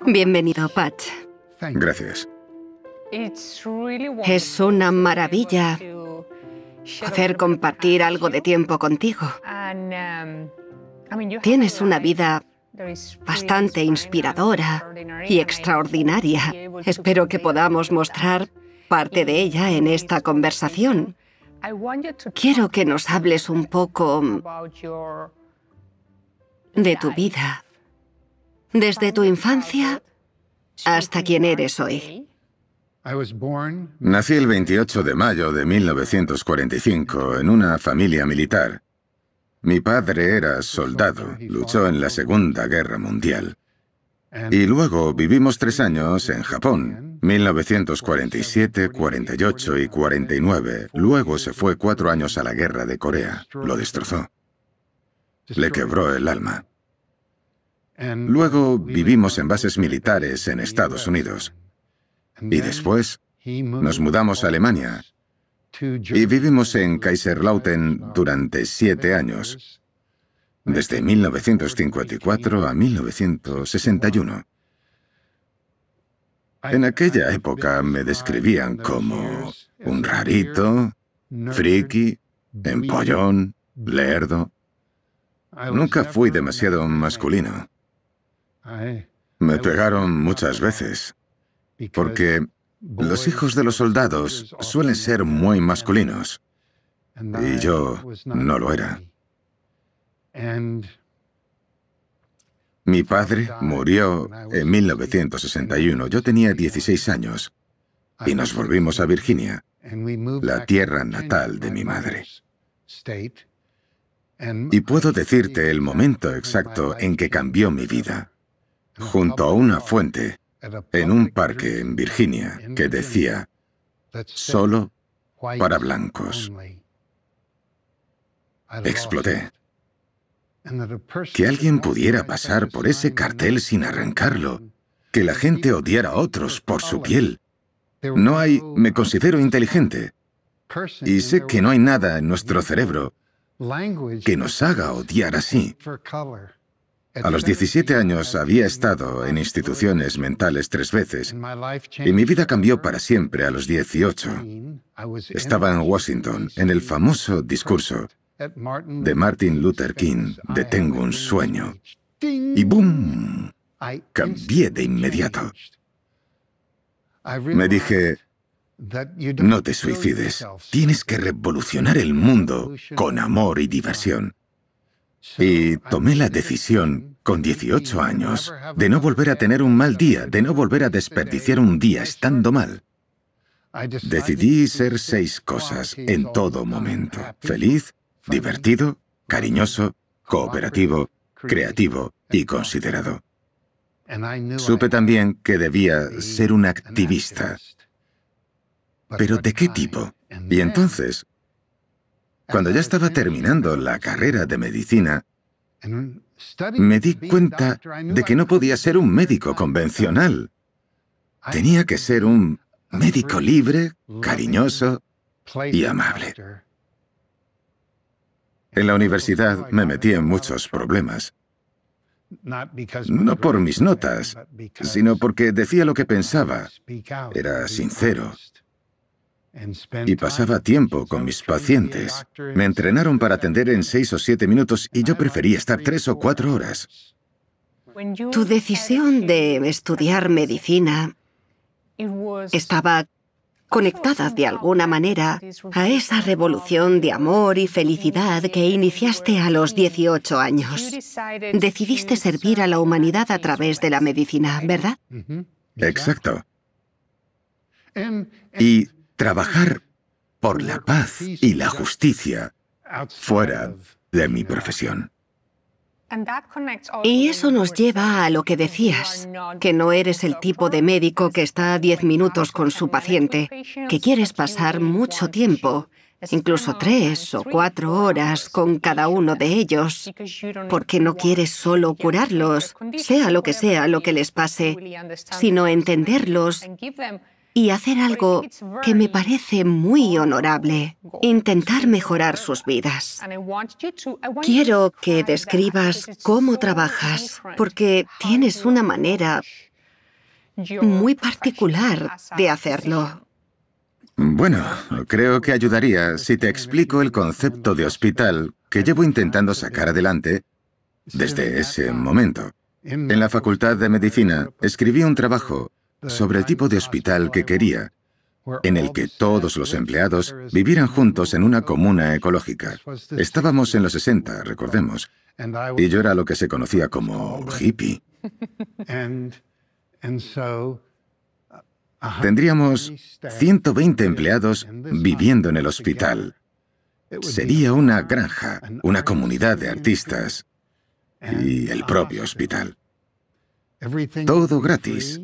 Bienvenido, Patch. Gracias. Es una maravilla poder compartir algo de tiempo contigo. Tienes una vida bastante inspiradora y extraordinaria. Espero que podamos mostrar parte de ella en esta conversación. Quiero que nos hables un poco de tu vida, desde tu infancia hasta quien eres hoy. Nací el 28 de mayo de 1945 en una familia militar. Mi padre era soldado, luchó en la Segunda Guerra Mundial. Y luego vivimos 3 años en Japón, 1947, 48 y 49. Luego se fue 4 años a la guerra de Corea. Lo destrozó. Le quebró el alma. Luego vivimos en bases militares en Estados Unidos. Y después nos mudamos a Alemania y vivimos en Kaiserslautern durante 7 años, desde 1954 a 1961. En aquella época me describían como un rarito, friki, empollón, lerdo. Nunca fui demasiado masculino. Me pegaron muchas veces, porque los hijos de los soldados suelen ser muy masculinos, y yo no lo era. Mi padre murió en 1961. Yo tenía 16 años, y nos volvimos a Virginia, la tierra natal de mi madre. Y puedo decirte el momento exacto en que cambió mi vida, junto a una fuente, en un parque en Virginia, que decía, solo para blancos. Exploté. Que alguien pudiera pasar por ese cartel sin arrancarlo, que la gente odiara a otros por su piel. Me considero inteligente, y sé que no hay nada en nuestro cerebro que nos haga odiar así. A los 17 años había estado en instituciones mentales 3 veces, y mi vida cambió para siempre a los 18. Estaba en Washington, en el famoso discurso de Martin Luther King, de Tengo un sueño. Y ¡boom! Cambié de inmediato. Me dije, no te suicides. Tienes que revolucionar el mundo con amor y diversión. Y tomé la decisión, con 18 años, de no volver a tener un mal día, de no volver a desperdiciar un día estando mal. Decidí ser 6 cosas en todo momento: feliz, divertido, cariñoso, cooperativo, creativo y considerado. Supe también que debía ser un activista. ¿Pero de qué tipo? Y entonces, cuando ya estaba terminando la carrera de medicina, me di cuenta de que no podía ser un médico convencional. Tenía que ser un médico libre, cariñoso y amable. En la universidad me metí en muchos problemas. No por mis notas, sino porque decía lo que pensaba. Era sincero. Y pasaba tiempo con mis pacientes. Me entrenaron para atender en 6 o 7 minutos y yo prefería estar 3 o 4 horas. Tu decisión de estudiar medicina estaba conectada de alguna manera a esa revolución de amor y felicidad que iniciaste a los 18 años. Decidiste servir a la humanidad a través de la medicina, ¿verdad? Exacto. Y trabajar por la paz y la justicia fuera de mi profesión. Y eso nos lleva a lo que decías, que no eres el tipo de médico que está 10 minutos con su paciente, que quieres pasar mucho tiempo, incluso 3 o 4 horas con cada uno de ellos, porque no quieres solo curarlos, sea lo que les pase, sino entenderlos y hacer algo que me parece muy honorable: intentar mejorar sus vidas. Quiero que describas cómo trabajas, porque tienes una manera muy particular de hacerlo. Bueno, creo que ayudaría si te explico el concepto de hospital que llevo intentando sacar adelante desde ese momento. En la Facultad de Medicina escribí un trabajo sobre el tipo de hospital que quería, en el que todos los empleados vivieran juntos en una comuna ecológica. Estábamos en los 60, recordemos, y yo era lo que se conocía como hippie. Tendríamos 120 empleados viviendo en el hospital. Sería una granja, una comunidad de artistas y el propio hospital. Todo gratis.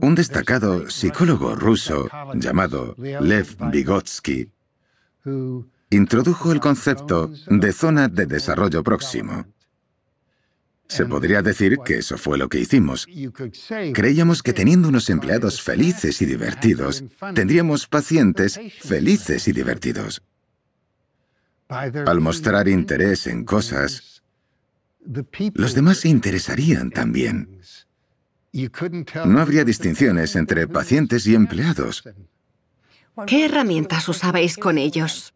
Un destacado psicólogo ruso llamado Lev Vygotsky introdujo el concepto de zona de desarrollo próximo. Se podría decir que eso fue lo que hicimos. Creíamos que teniendo unos empleados felices y divertidos, tendríamos pacientes felices y divertidos. Al mostrar interés en cosas, los demás se interesarían también. No habría distinciones entre pacientes y empleados. ¿Qué herramientas usabais con ellos?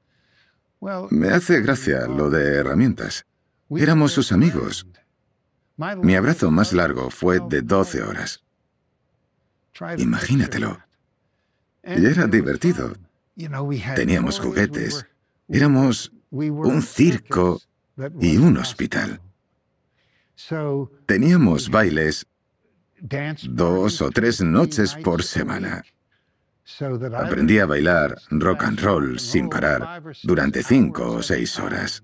Me hace gracia lo de herramientas. Éramos sus amigos. Mi abrazo más largo fue de 12 horas. Imagínatelo. Y era divertido. Teníamos juguetes. Éramos un circo y un hospital. Teníamos bailes 2 o 3 noches por semana. Aprendí a bailar rock and roll sin parar durante 5 o 6 horas.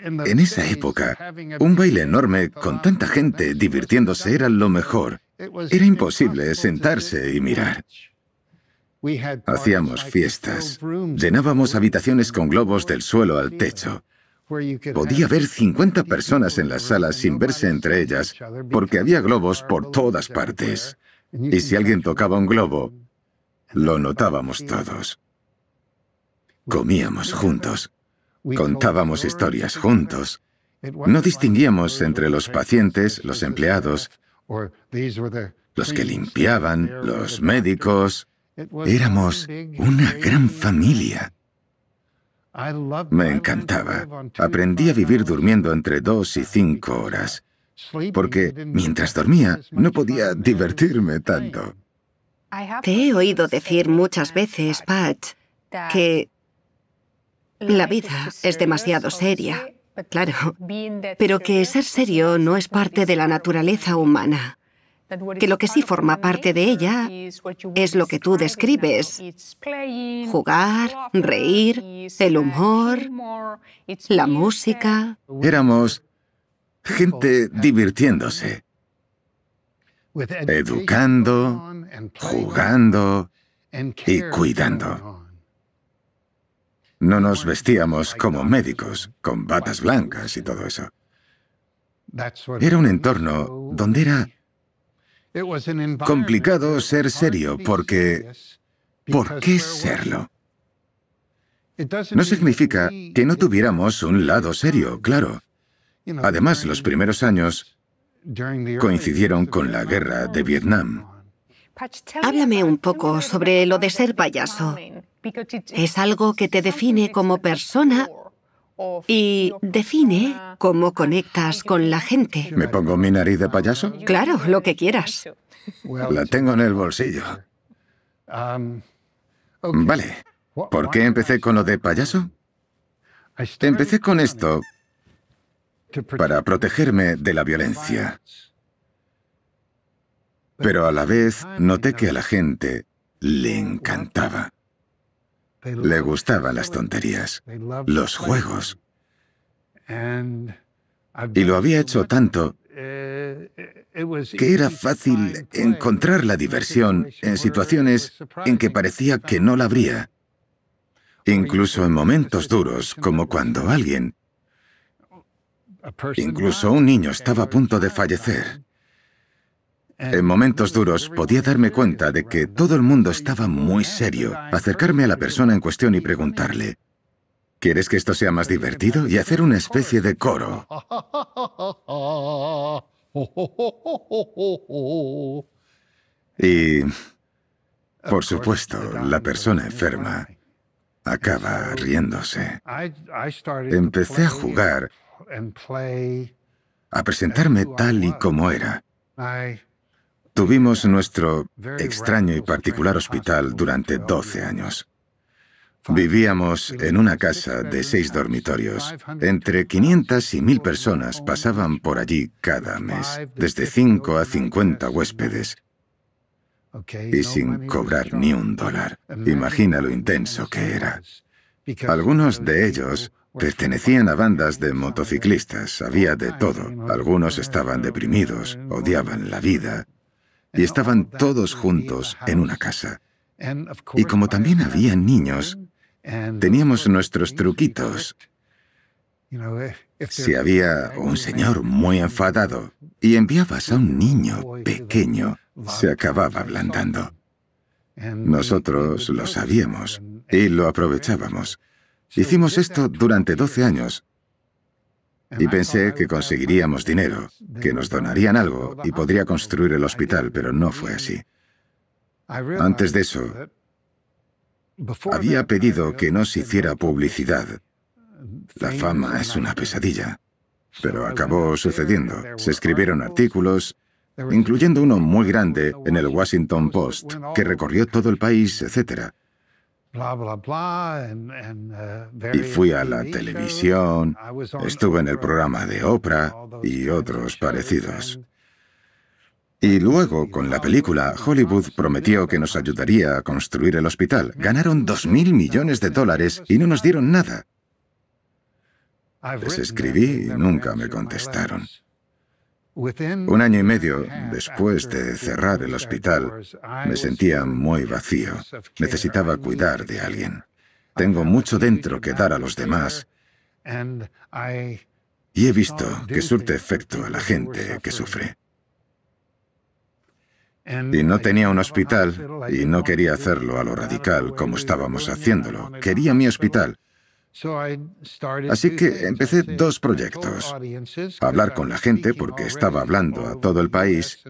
En esa época, un baile enorme con tanta gente divirtiéndose era lo mejor. Era imposible sentarse y mirar. Hacíamos fiestas. Llenábamos habitaciones con globos del suelo al techo. Podía haber 50 personas en la sala sin verse entre ellas, porque había globos por todas partes. Y si alguien tocaba un globo, lo notábamos todos. Comíamos juntos. Contábamos historias juntos. No distinguíamos entre los pacientes, los empleados, los que limpiaban, los médicos. Éramos una gran familia. Me encantaba. Aprendí a vivir durmiendo entre 2 y 5 horas, porque mientras dormía no podía divertirme tanto. Te he oído decir muchas veces, Patch, que la vida es demasiado seria, claro, pero que ser serio no es parte de la naturaleza humana, que lo que sí forma parte de ella es lo que tú describes: jugar, reír, el humor, la música. Éramos gente divirtiéndose, educando, jugando y cuidando. No nos vestíamos como médicos, con batas blancas y todo eso. Era un entorno donde era complicado ser serio porque... ¿por qué serlo? No significa que no tuviéramos un lado serio, claro. Además, los primeros años coincidieron con la guerra de Vietnam. Háblame un poco sobre lo de ser payaso. ¿Es algo que te define como persona y define cómo conectas con la gente? ¿Me pongo mi nariz de payaso? Claro, lo que quieras. La tengo en el bolsillo. Vale. ¿Por qué empecé con lo de payaso? Empecé con esto para protegerme de la violencia. Pero a la vez noté que a la gente le encantaba. Le gustaban las tonterías, los juegos. Y lo había hecho tanto que era fácil encontrar la diversión en situaciones en que parecía que no la habría. Incluso en momentos duros, como cuando alguien, incluso un niño, estaba a punto de fallecer. En momentos duros podía darme cuenta de que todo el mundo estaba muy serio. Acercarme a la persona en cuestión y preguntarle: ¿quieres que esto sea más divertido? Y hacer una especie de coro. Y, por supuesto, la persona enferma acaba riéndose. Empecé a jugar, a presentarme tal y como era. Tuvimos nuestro extraño y particular hospital durante 12 años. Vivíamos en una casa de 6 dormitorios. Entre 500 y 1000 personas pasaban por allí cada mes, desde 5 a 50 huéspedes, y sin cobrar ni un dólar. Imagina lo intenso que era. Algunos de ellos pertenecían a bandas de motociclistas, había de todo. Algunos estaban deprimidos, odiaban la vida, y estaban todos juntos en una casa. Y como también había niños, teníamos nuestros truquitos. Si había un señor muy enfadado y enviabas a un niño pequeño, se acababa ablandando. Nosotros lo sabíamos y lo aprovechábamos. Hicimos esto durante 12 años y pensé que conseguiríamos dinero, que nos donarían algo y podría construir el hospital, pero no fue así. Antes de eso, había pedido que no se hiciera publicidad. La fama es una pesadilla, pero acabó sucediendo. Se escribieron artículos, incluyendo uno muy grande en el Washington Post, que recorrió todo el país, etc. Y fui a la televisión, estuve en el programa de Oprah y otros parecidos. Y luego, con la película, Hollywood prometió que nos ayudaría a construir el hospital. Ganaron $2.000 millones y no nos dieron nada. Les escribí y nunca me contestaron. 1 año y medio después de cerrar el hospital, me sentía muy vacío. Necesitaba cuidar de alguien. Tengo mucho dentro que dar a los demás. Y he visto que surte efecto a la gente que sufre. Y no tenía un hospital y no quería hacerlo a lo radical como estábamos haciéndolo. Quería mi hospital. Así que empecé 2 proyectos. Hablar con la gente porque estaba hablando a todo el país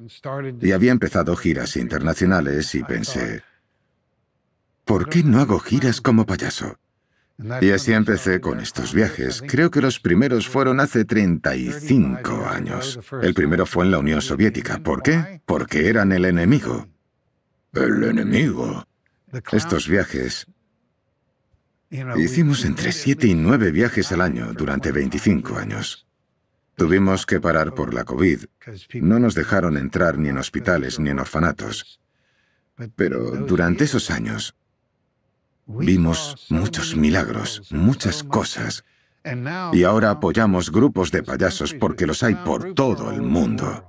y había empezado giras internacionales y pensé, ¿por qué no hago giras como payaso? Y así empecé con estos viajes. Creo que los primeros fueron hace 35 años. El primero fue en la Unión Soviética. ¿Por qué? Porque eran el enemigo. El enemigo. Estos viajes... Hicimos entre 7 y 9 viajes al año durante 25 años. Tuvimos que parar por la COVID. No nos dejaron entrar ni en hospitales ni en orfanatos. Pero durante esos años vimos muchos milagros, muchas cosas. Y ahora apoyamos grupos de payasos porque los hay por todo el mundo.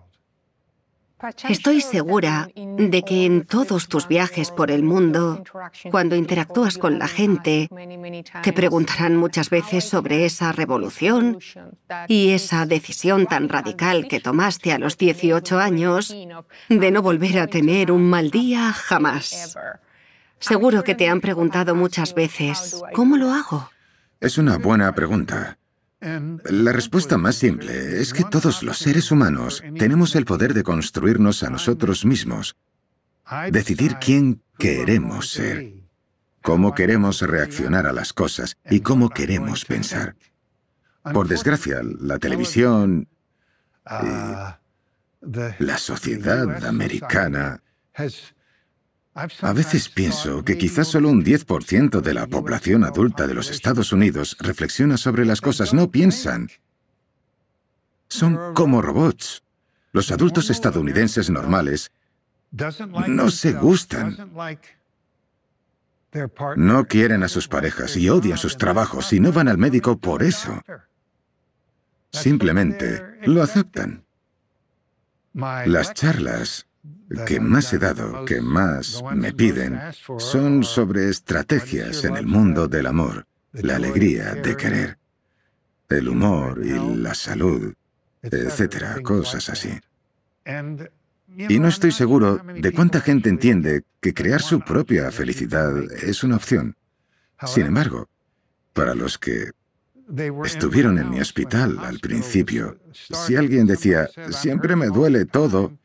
Estoy segura de que en todos tus viajes por el mundo, cuando interactúas con la gente, te preguntarán muchas veces sobre esa revolución y esa decisión tan radical que tomaste a los 18 años de no volver a tener un mal día jamás. Seguro que te han preguntado muchas veces, ¿cómo lo hago? Es una buena pregunta. La respuesta más simple es que todos los seres humanos tenemos el poder de construirnos a nosotros mismos, decidir quién queremos ser, cómo queremos reaccionar a las cosas y cómo queremos pensar. Por desgracia, la televisión y la sociedad americana... A veces pienso que quizás solo un 10% de la población adulta de los Estados Unidos reflexiona sobre las cosas, no piensan. Son como robots. Los adultos estadounidenses normales no se gustan. No quieren a sus parejas y odian sus trabajos y no van al médico por eso. Simplemente lo aceptan. Las charlas que más he dado, que más me piden, son sobre estrategias en el mundo del amor, la alegría de querer, el humor y la salud, etcétera, cosas así. Y no estoy seguro de cuánta gente entiende que crear su propia felicidad es una opción. Sin embargo, para los que Estuvieron en mi hospital al principio. Si alguien decía, siempre me duele todo,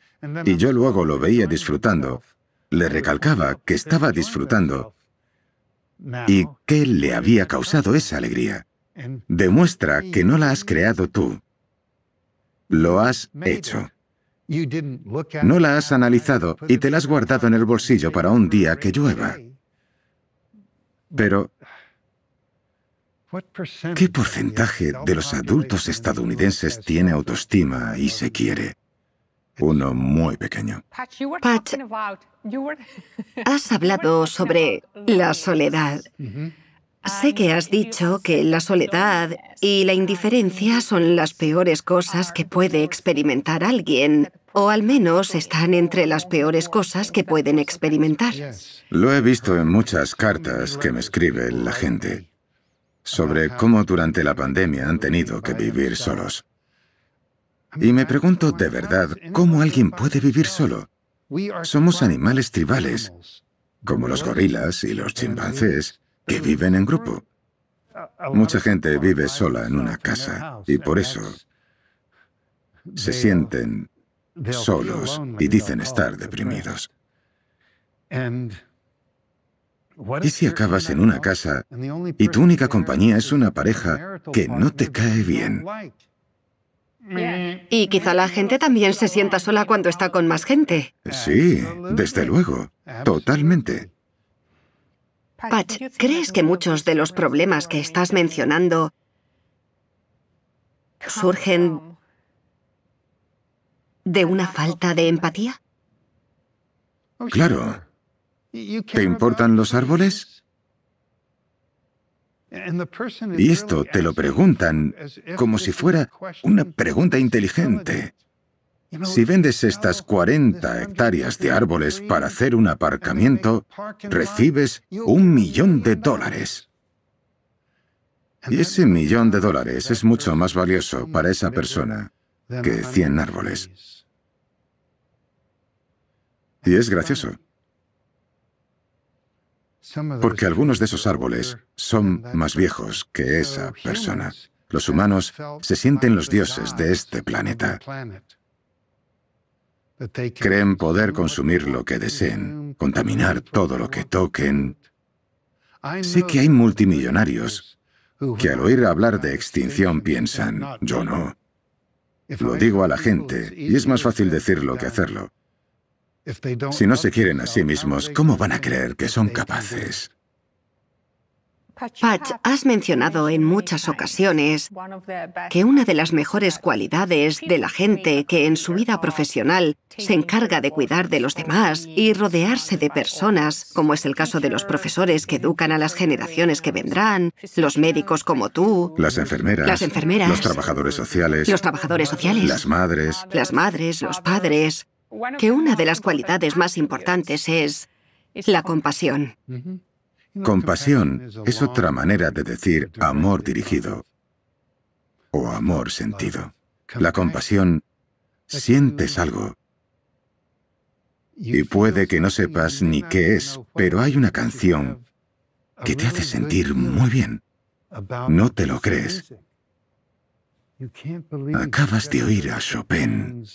y yo luego lo veía disfrutando, le recalcaba que estaba disfrutando y qué le había causado esa alegría. Demuestra que no la has creado tú. Lo has hecho. No la has analizado y te la has guardado en el bolsillo para un día que llueva. Pero, ¿qué porcentaje de los adultos estadounidenses tiene autoestima y se quiere? Uno muy pequeño. Pat, has hablado sobre la soledad. Sé que has dicho que la soledad y la indiferencia son las peores cosas que puede experimentar alguien, o al menos están entre las peores cosas que pueden experimentar. Lo he visto en muchas cartas que me escribe la gente sobre cómo durante la pandemia han tenido que vivir solos. Y me pregunto de verdad, ¿cómo alguien puede vivir solo? Somos animales tribales, como los gorilas y los chimpancés, que viven en grupo. Mucha gente vive sola en una casa y por eso se sienten solos y dicen estar deprimidos. ¿Y si acabas en una casa y tu única compañía es una pareja que no te cae bien? Y quizá la gente también se sienta sola cuando está con más gente. Sí, desde luego, totalmente. Pat, ¿crees que muchos de los problemas que estás mencionando surgen de una falta de empatía? Claro. ¿Te importan los árboles? Y esto te lo preguntan como si fuera una pregunta inteligente. Si vendes estas 40 hectáreas de árboles para hacer un aparcamiento, recibes $1.000.000. Y ese $1.000.000 es mucho más valioso para esa persona que 100 árboles. Y es gracioso, porque algunos de esos árboles son más viejos que esa persona. Los humanos se sienten los dioses de este planeta. Creen poder consumir lo que deseen, contaminar todo lo que toquen. Sé que hay multimillonarios que al oír hablar de extinción piensan, yo no. Lo digo a la gente, y es más fácil decirlo que hacerlo. Si no se quieren a sí mismos, ¿cómo van a creer que son capaces? Pat, has mencionado en muchas ocasiones que una de las mejores cualidades de la gente que en su vida profesional se encarga de cuidar de los demás y rodearse de personas, como es el caso de los profesores que educan a las generaciones que vendrán, los médicos como tú, las enfermeras, los trabajadores sociales, las madres, los padres, que una de las cualidades más importantes es la compasión. Compasión es otra manera de decir amor dirigido o amor sentido. La compasión, sientes algo y puede que no sepas ni qué es, pero hay una canción que te hace sentir muy bien. No te lo crees. Acabas de oír a Chopin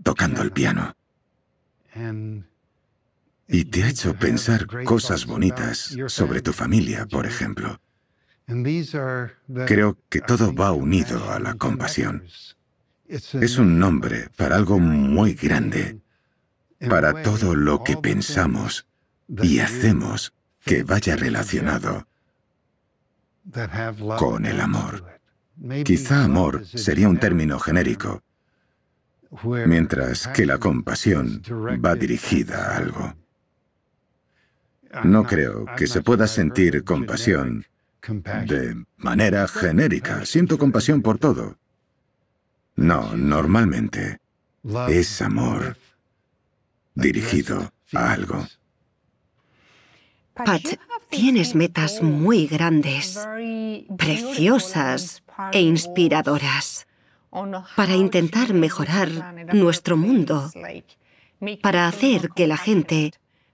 tocando el piano. Y te ha hecho pensar cosas bonitas sobre tu familia, por ejemplo. Creo que todo va unido a la compasión. Es un nombre para algo muy grande, para todo lo que pensamos y hacemos que vaya relacionado con el amor. Quizá amor sería un término genérico, mientras que la compasión va dirigida a algo. No creo que se pueda sentir compasión de manera genérica. Siento compasión por todo. No, normalmente es amor dirigido a algo. Pat, tienes metas muy grandes, preciosas e inspiradoras para intentar mejorar nuestro mundo, para hacer que la gente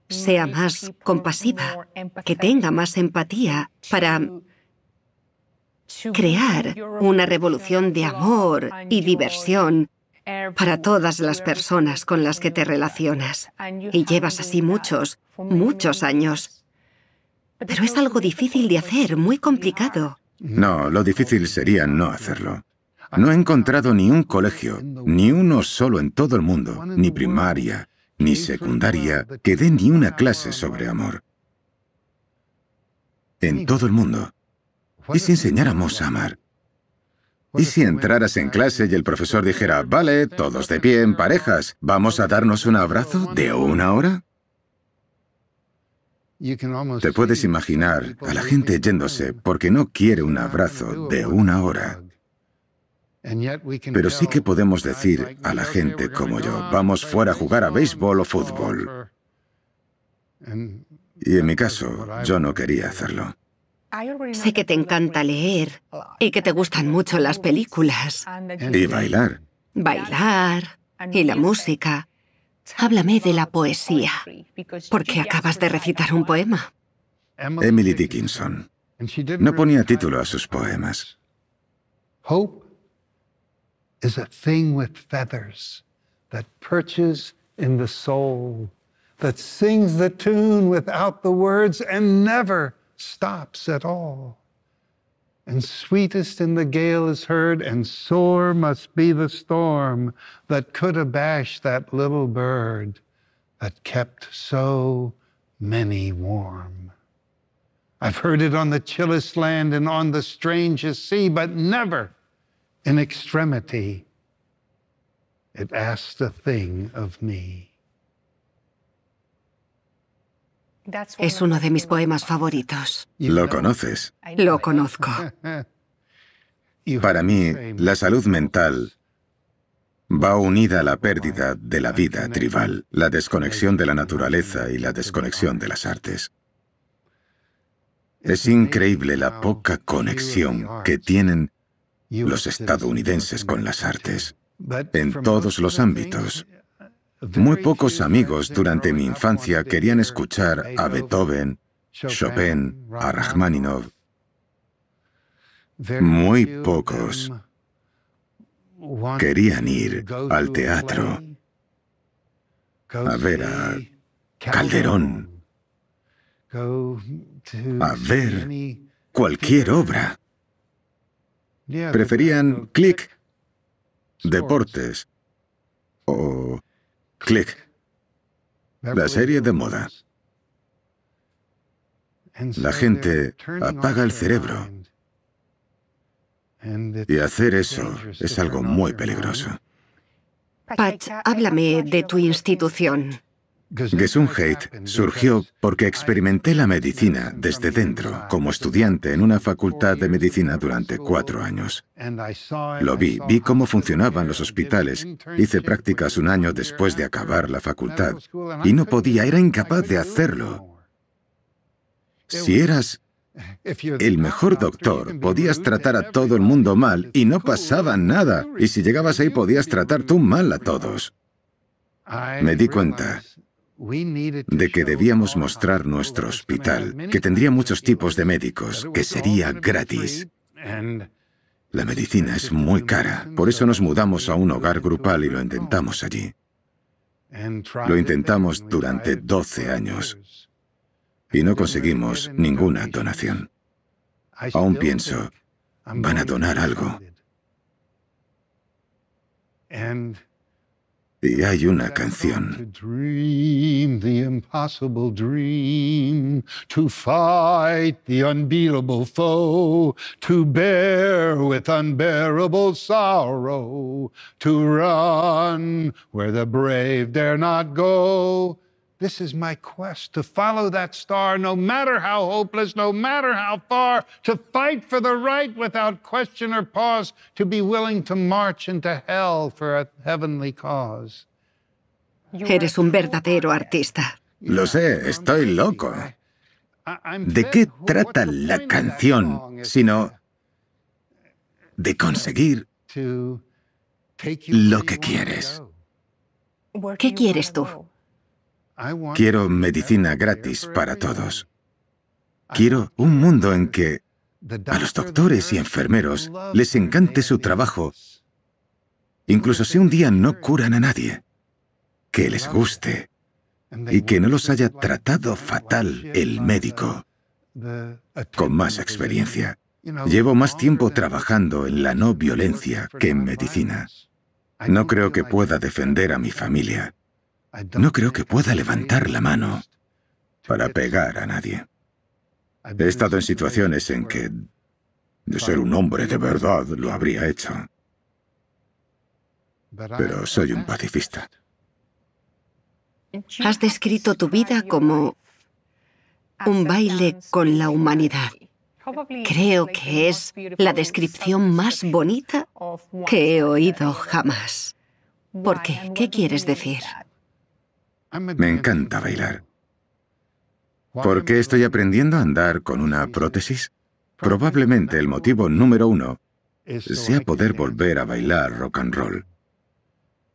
sea más compasiva, que tenga más empatía, para crear una revolución de amor y diversión para todas las personas con las que te relacionas. Y llevas así muchos años. Pero es algo difícil de hacer, muy complicado. No, lo difícil sería no hacerlo. No he encontrado ni un colegio, ni uno solo en todo el mundo, ni primaria, ni secundaria, que dé ni una clase sobre amor. En todo el mundo. ¿Y si enseñáramos a amar? ¿Y si entraras en clase y el profesor dijera, vale, todos de pie en parejas, ¿vamos a darnos un abrazo de 1 hora? Te puedes imaginar a la gente yéndose porque no quiere un abrazo de 1 hora. Pero sí que podemos decir a la gente como yo, vamos fuera a jugar a béisbol o fútbol. Y en mi caso, yo no quería hacerlo. Sé que te encanta leer y que te gustan mucho las películas. Y bailar. Bailar y la música. Háblame de la poesía, porque acabas de recitar un poema. Emily Dickinson. No ponía título a sus poemas. Hope is a thing with feathers that perches in the soul, that sings the tune without the words and never stops at all. And sweetest in the gale is heard, and sore must be the storm that could abash that little bird that kept so many warm. I've heard it on the chillest land and on the strangest sea, but never in extremity it asked a thing of me. Es uno de mis poemas favoritos. ¿Lo conoces? Lo conozco. Para mí, la salud mental va unida a la pérdida de la vida tribal, la desconexión de la naturaleza y la desconexión de las artes. Es increíble la poca conexión que tienen los estadounidenses con las artes, en todos los ámbitos. Muy pocos amigos durante mi infancia querían escuchar a Beethoven, Chopin, a Rachmaninoff. Muy pocos querían ir al teatro a ver a Calderón, a ver cualquier obra. Preferían Click, deportes, o Click, la serie de moda. La gente apaga el cerebro. Y hacer eso es algo muy peligroso. Patch, háblame de tu institución. Gesundheit surgió porque experimenté la medicina desde dentro como estudiante en una facultad de medicina durante 4 años. Lo vi cómo funcionaban los hospitales. Hice prácticas 1 año después de acabar la facultad y no podía, era incapaz de hacerlo. Si eras el mejor doctor, podías tratar a todo el mundo mal y no pasaba nada. Y si llegabas ahí, podías tratar tú mal a todos. Me di cuenta de que debíamos mostrar nuestro hospital, que tendría muchos tipos de médicos, que sería gratis. La medicina es muy cara, por eso nos mudamos a un hogar grupal y lo intentamos allí. Lo intentamos durante 12 años y no conseguimos ninguna donación. Aún pienso, van a donar algo. Y hay una canción. To dream the impossible dream, to fight the unbeatable foe, to bear with unbearable sorrow, to run where the brave dare not go. This is my quest, to follow that star, no matter how hopeless, no matter how far, to fight for the right without question or pause, to be willing to march into hell for a heavenly cause. Eres un verdadero artista. Lo sé, estoy loco. ¿De qué trata la canción sino de conseguir lo que quieres? ¿Qué quieres tú? Quiero medicina gratis para todos. Quiero un mundo en que a los doctores y enfermeros les encante su trabajo, incluso si un día no curan a nadie, que les guste y que no los haya tratado fatal el médico con más experiencia. Llevo más tiempo trabajando en la no violencia que en medicina. No creo que pueda defender a mi familia. No creo que pueda levantar la mano para pegar a nadie. He estado en situaciones en que, de ser un hombre de verdad, lo habría hecho. Pero soy un pacifista. Has descrito tu vida como un baile con la humanidad. Creo que es la descripción más bonita que he oído jamás. ¿Por qué? ¿Qué quieres decir? Me encanta bailar. ¿Por qué estoy aprendiendo a andar con una prótesis? Probablemente el motivo número uno sea poder volver a bailar rock and roll.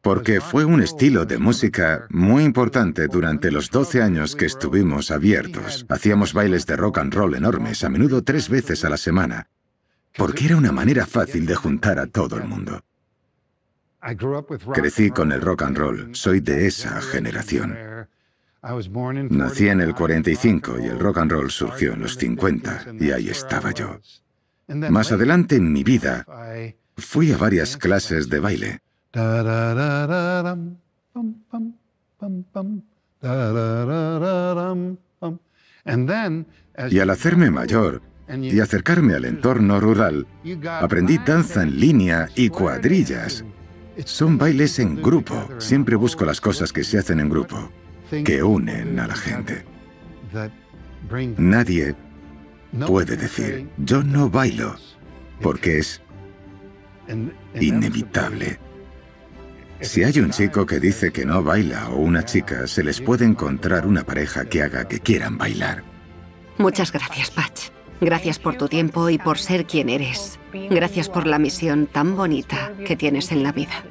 Porque fue un estilo de música muy importante durante los 12 años que estuvimos abiertos. Hacíamos bailes de rock and roll enormes, a menudo 3 veces a la semana, porque era una manera fácil de juntar a todo el mundo. Crecí con el rock and roll, soy de esa generación. Nací en el 45 y el rock and roll surgió en los 50, y ahí estaba yo. Más adelante en mi vida, fui a varias clases de baile. Y al hacerme mayor y acercarme al entorno rural, aprendí danza en línea y cuadrillas. Son bailes en grupo. Siempre busco las cosas que se hacen en grupo, que unen a la gente. Nadie puede decir, yo no bailo, porque es inevitable. Si hay un chico que dice que no baila o una chica, se les puede encontrar una pareja que haga que quieran bailar. Muchas gracias, Patch. Gracias por tu tiempo y por ser quien eres. Gracias por la misión tan bonita que tienes en la vida.